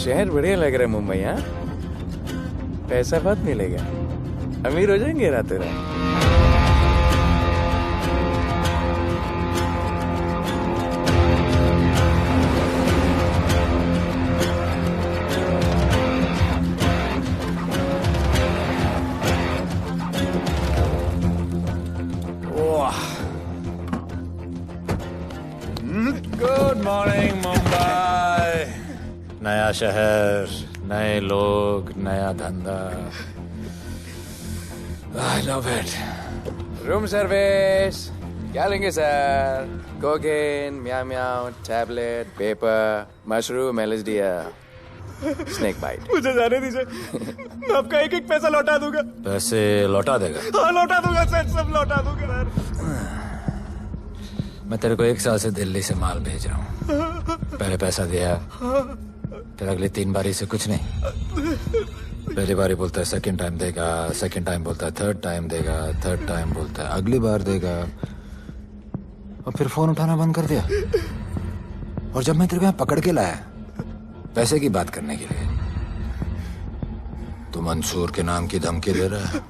शहर बढ़िया लग रहा है मुंबई। हाँ, पैसा बहुत मिलेगा, अमीर हो जाएंगे रातों रात। Good morning Mumbai. नया शहर, नए लोग, नया धंधा। I love it. Room service क्या लेंगे सर? कोकेन, म्याऊ म्याऊ, tablet, paper, mushroom, LSD, snake bite. मुझे जाने दीजिए, मैं आपका एक एक पैसा लौटा दूंगा। पैसे लौटा देगा? हाँ लौटा दूंगा सर, सब लौटा दूंगा सर। मैं तेरे को 1 साल से दिल्ली से माल भेज रहा हूँ। पहले पैसा दिया, फिर अगली 3 बारी से कुछ नहीं। पहली बारी बोलता है सेकंड टाइम देगा, सेकंड टाइम बोलता है थर्ड टाइम देगा, थर्ड टाइम बोलता है अगली बार देगा, और फिर फोन उठाना बंद कर दिया। और जब मैं तेरे को यहाँ पकड़ के लाया पैसे की बात करने के लिए, तो मंसूर के नाम की धमकी दे रहा है।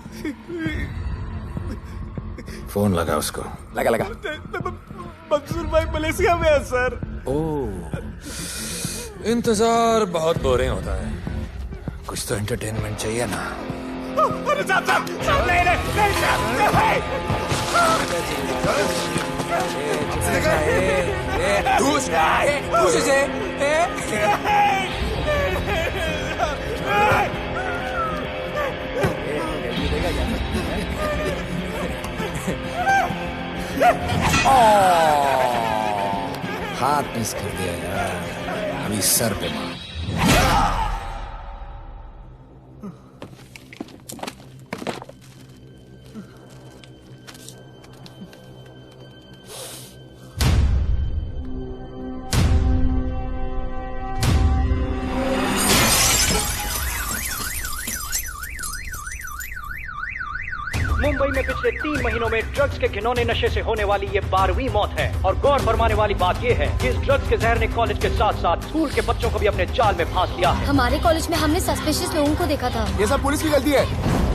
फोन लगा उसको। लगा लगा। मंसूर भाई मलेशिया में है सर। ओह, इंतजार बहुत बोरिंग होता है, कुछ तो एंटरटेनमेंट चाहिए ना। अरे साहब साहब साहब नहीं हाथ मिस कर दिया यार, अभी सर पे मार। मुंबई में पिछले 3 महीनों में ड्रग्स के घिनौने नशे से होने वाली ये 12वीं मौत है। और गौर फरमाने वाली बात ये है कि इस ड्रग्स के जहर ने कॉलेज के साथ साथ स्कूल के बच्चों को भी अपने जाल में फांस लिया है। हमारे कॉलेज में हमने सस्पिशियस लोगों को देखा था। ये सब पुलिस की गलती है।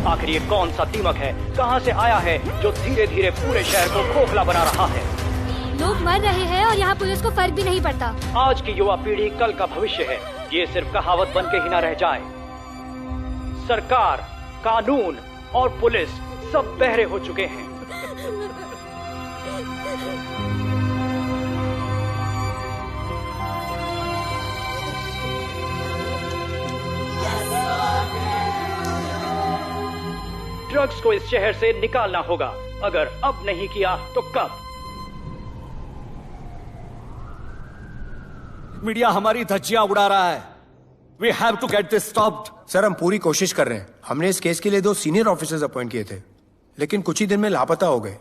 आखिर ये कौन सा दीमक है, कहां से आया है, जो धीरे धीरे पूरे शहर को खोखला बना रहा है? लोग मर रहे हैं और यहाँ पुलिस को फर्क भी नहीं पड़ता। आज की युवा पीढ़ी कल का भविष्य है, ये सिर्फ कहावत बन के ही न रह जाए। सरकार, कानून और पुलिस सब बहरे हो चुके हैं। ड्रग्स को इस शहर से निकालना होगा। अगर अब नहीं किया तो कब? मीडिया हमारी धज्जियां उड़ा रहा है। We have to get this stopped. Sir हम पूरी कोशिश कर रहे हैं। हमने इस केस के लिए 2 सीनियर ऑफिसर्स अपॉइंट किए थे, लेकिन कुछ ही दिन में लापता हो गए।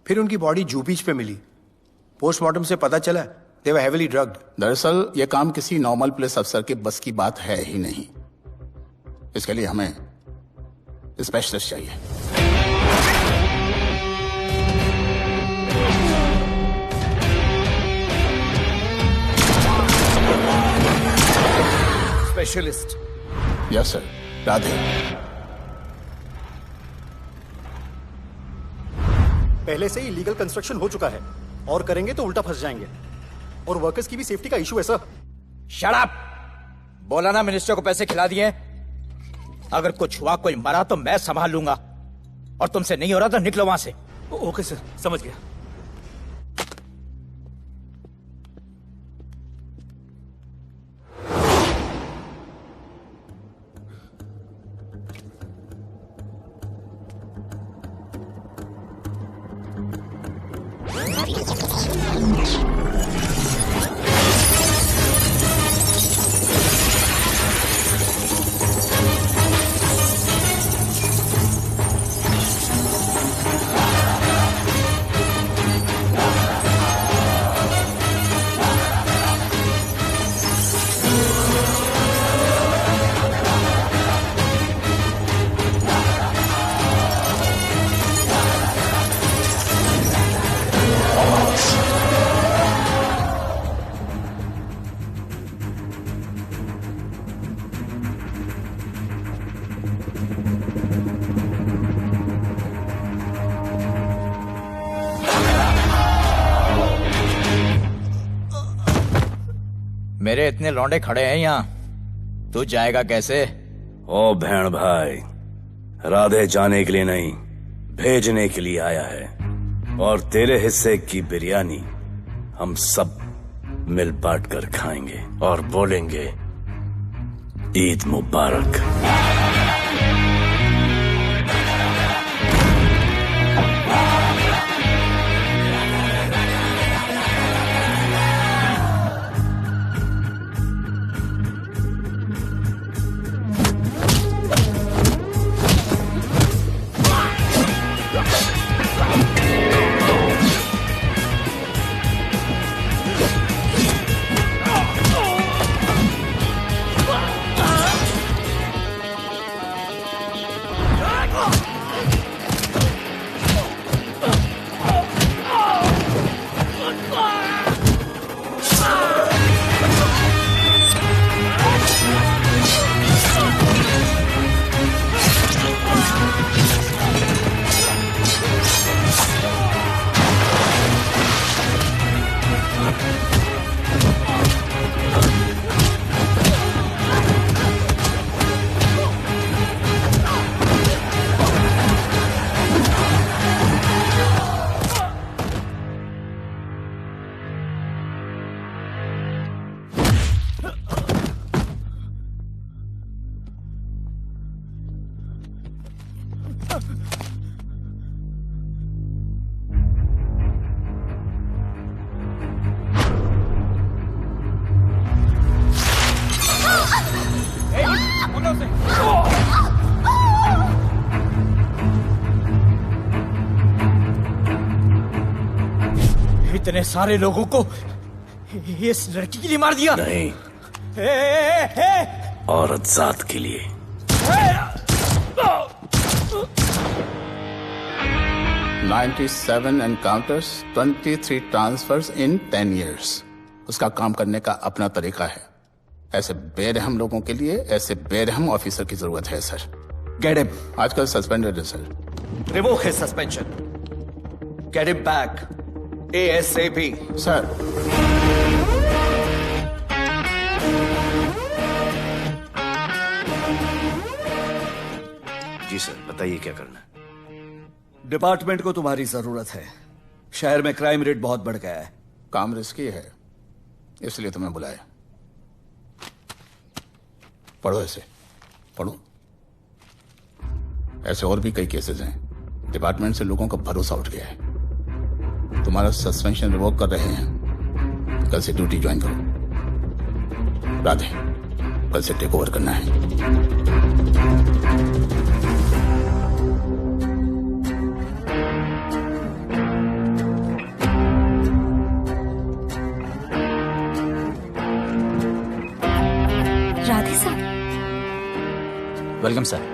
फिर उनकी बॉडी जू बीच पे मिली। पोस्टमार्टम से पता चला दे वर हेवीली ड्रग्ड। दरअसल ये काम किसी नॉर्मल पुलिस अफसर के बस की बात है ही नहीं। इसके लिए हमें स्पेशलिस्ट चाहिए। स्पेशलिस्ट? Yes sir. राधे। पहले से ही लीगल कंस्ट्रक्शन हो चुका है और करेंगे तो उल्टा फंस जाएंगे। और वर्कर्स की भी सेफ्टी का इशू है सर। Shut up! बोला ना मिनिस्टर को पैसे खिला दिए। अगर कुछ हुआ, कोई मरा तो मैं संभाल लूंगा, और तुमसे नहीं हो रहा तो निकलो वहां से। ओके सर, समझ गया। मेरे इतने लौंडे खड़े हैं यहाँ, तू जाएगा कैसे? ओ बहन भाई, राधे जाने के लिए नहीं, भेजने के लिए आया है। और तेरे हिस्से की बिरयानी हम सब मिल बांट कर खाएंगे और बोलेंगे ईद मुबारक। इतने सारे लोगों को इस लड़की के लिए मार दिया? नहीं, औरत जात के लिए। $97 encounters, 23 transfers in 10 years. उसका काम करने का अपना तरीका है। ऐसे बेरहम लोगों के लिए ऐसे बेरहम ऑफिसर की जरूरत है सर। Get him. आजकल सस्पेंडेड है sir. Revoke his suspension. Get him back. ASAP. Sir, जी सर, बताइए क्या करना है। डिपार्टमेंट को तुम्हारी जरूरत है। शहर में क्राइम रेट बहुत बढ़ गया है। काम रिस्की है, इसलिए तुम्हें बुलाया। पढ़ो ऐसे, पढ़ो। ऐसे और भी कई केसेस हैं। डिपार्टमेंट से लोगों का भरोसा उठ गया है। तुम्हारा सस्पेंशन रिवोक कर रहे हैं। कल से ड्यूटी ज्वाइन करो। राधे, कल से टेक ओवर करना है। राधे सर। Welcome sir.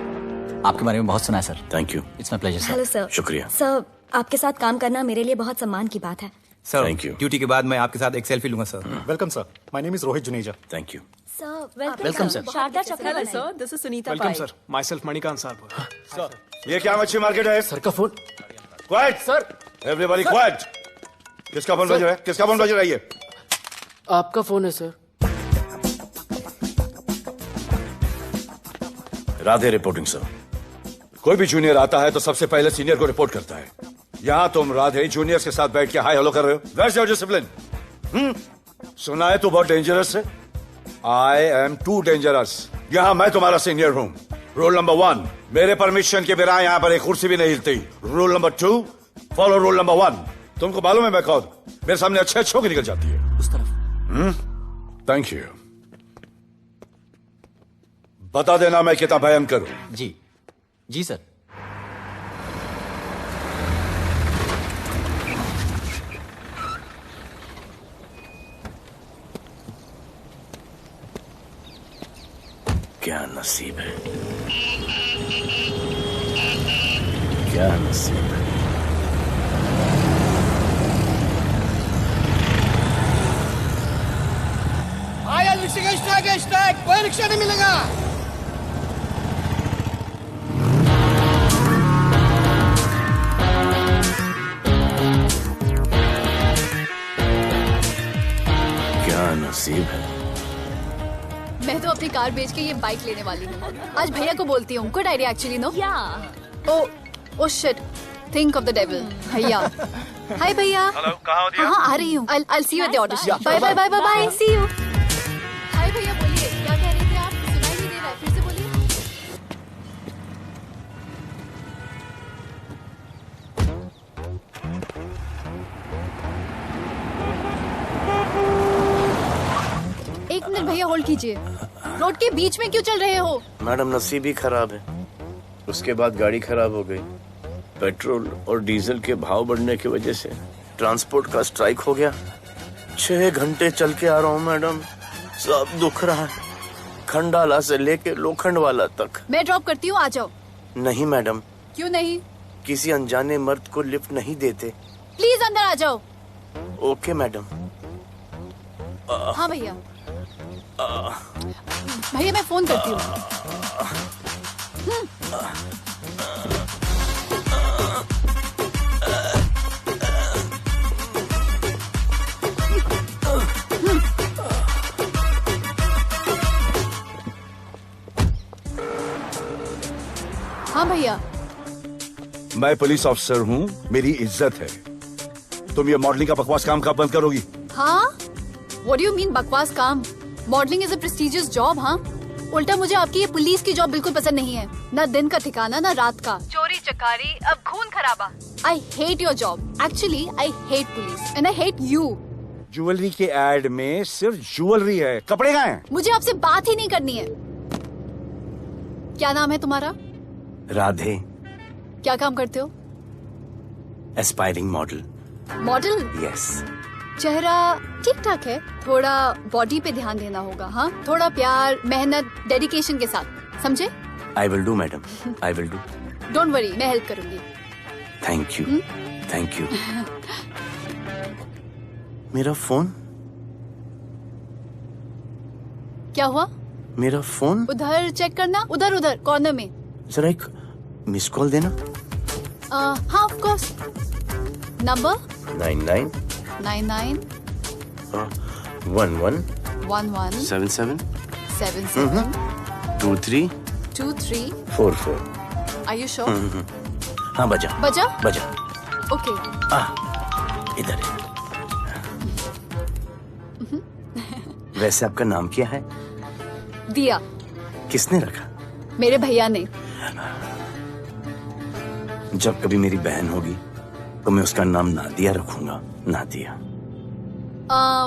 आपके बारे में बहुत सुना है sir. Thank you. It's my pleasure sir. Hello sir. शुक्रिया। सर, आपके साथ काम करना मेरे लिए बहुत सम्मान की बात है। Sir, Thank you. ड्यूटी के बाद मैं आपके साथ एक सेल्फी लूंगा sir. Welcome sir, my name is Rohit Juneja. Thank you. Sir, welcome sir. Sharda Chakraborty sir, this is Sunita welcome sir, myself Manikant साहब। सर, ये क्या मच्छी मार्केट है? सर का phone. Quiet sir, everybody quiet. किसका फोन बज रहा है? किसका फोन बज रहा है? ये आपका फोन है सर। Radhe reporting sir. कोई भी जूनियर आता है तो सबसे पहले सीनियर को रिपोर्ट करता है। यहाँ तुम राधे जूनियर्स के साथ बैठ के हाय हेलो कर रहे हो। Where's your discipline? सुना है तू बहुत डेंजरस है। I am too dangerous. यहाँ मैं तुम्हारा सीनियर हूँ। रूल नंबर 1, मेरे परमिशन के बिना यहाँ पर एक कुर्सी भी नहीं हिलती। Rule number 2, follow rule number 1। तुमको मालूम है मैं कौन? मेरे सामने अच्छे अच्छों की निकल जाती है। उस तरफ। Thank you. बता देना मैं कितना भयंकर हूं। जी जी सर। क्या नसीब है, क्या नसीब है। आया रिक्शा का स्ट्राइक है, स्ट्राइक। कोई रिक्शा नहीं मिलेगा। क्या नसीब है। तो अपनी कार बेच के ये बाइक लेने वाली हूँ। आज भैया को बोलती हूँ। Good idea actually, no? Oh shit, think of the devil. भैया, हाय भैया। हेलो, कहाँ हो दिया? हाँ, आ रही हूँ। I'll see you at the audition. Bye bye bye bye bye, see you. Hi भैया, बोलिए क्या कह रहे थे आप? सुनाई नहीं दे रहा है, फिर से बोलिए। एक मिनट भैया, होल्ड कीजिए। रोड के बीच में क्यों चल रहे हो? मैडम, नसीब ही खराब है। उसके बाद गाड़ी खराब हो गई। पेट्रोल और डीजल के भाव बढ़ने की वजह से ट्रांसपोर्ट का स्ट्राइक हो गया। 6 घंटे चल के आ रहा हूँ मैडम, सब दुख रहा है, खंडाला से लेके लोखंडवाला तक। मैं ड्रॉप करती हूँ, आ जाओ। नहीं मैडम। क्यों नहीं? किसी अनजाने मर्द को लिफ्ट नहीं देते। प्लीज अंदर आ जाओ। Okay madam. हाँ भैया। भैया मैं फोन करती हूँ। हाँ भैया। मैं पुलिस ऑफिसर हूँ, मेरी इज्जत है। तुम ये मॉडलिंग का बकवास काम कब बंद करोगी? हाँ? What do you mean बकवास काम? Modelling is a prestigious job. हाँ, उल्टा मुझे आपकी ये पुलिस की जॉब बिल्कुल पसंद नहीं है। ना दिन का ठिकाना, ना रात का। चोरी चकारी, अब खून खराबा। I hate your job. Actually, I hate police and I hate you. Jewellery के एड में सिर्फ ज्वेलरी है, कपड़े कहाँ हैं? मुझे आपसे बात ही नहीं करनी है। क्या नाम है तुम्हारा? राधे। क्या काम करते हो? Aspiring model. मॉडल? यस। चेहरा ठीक ठाक है, थोड़ा बॉडी पे ध्यान देना होगा। हाँ, थोड़ा प्यार, मेहनत, डेडिकेशन के साथ, समझे? I will do madam, I will do. Don't worry, मैं हेल्प करूंगी। Thank you, thank you. मेरा फोन? क्या हुआ? मेरा फोन? उधर चेक करना, उधर उधर कॉर्नर में। जरा एक मिस कॉल देना। हाँ of course. Number 99 99 11 11 77 77 23 23 44। Are you sure? हाँ बजा बजा? बजा। ओके। इधर है। वैसे आपका नाम क्या है? दिया। किसने रखा? मेरे भैया ने। जब कभी मेरी बहन होगी तो मैं उसका नाम नादिया रखूंगा। नादिया।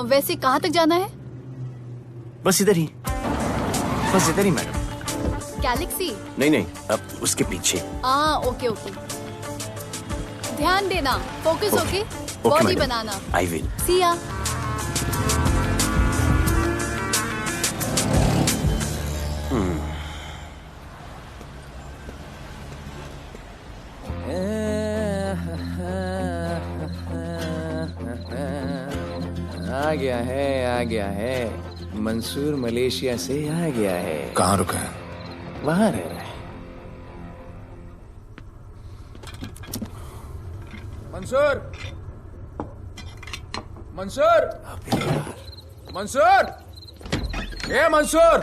वैसे कहाँ तक जाना है? बस इधर ही, बस इधर ही मैडम। गैलेक्सी? नहीं, अब उसके पीछे। Okay okay. ध्यान देना, फोकस ओके। बॉडी बनाना। I will. See ya. आ गया है। मंसूर मलेशिया से आ गया है। कहाँ रुका है? वहाँ रह रहा है। मंसूर, मंसूर, मंसूर, ए मंसूर।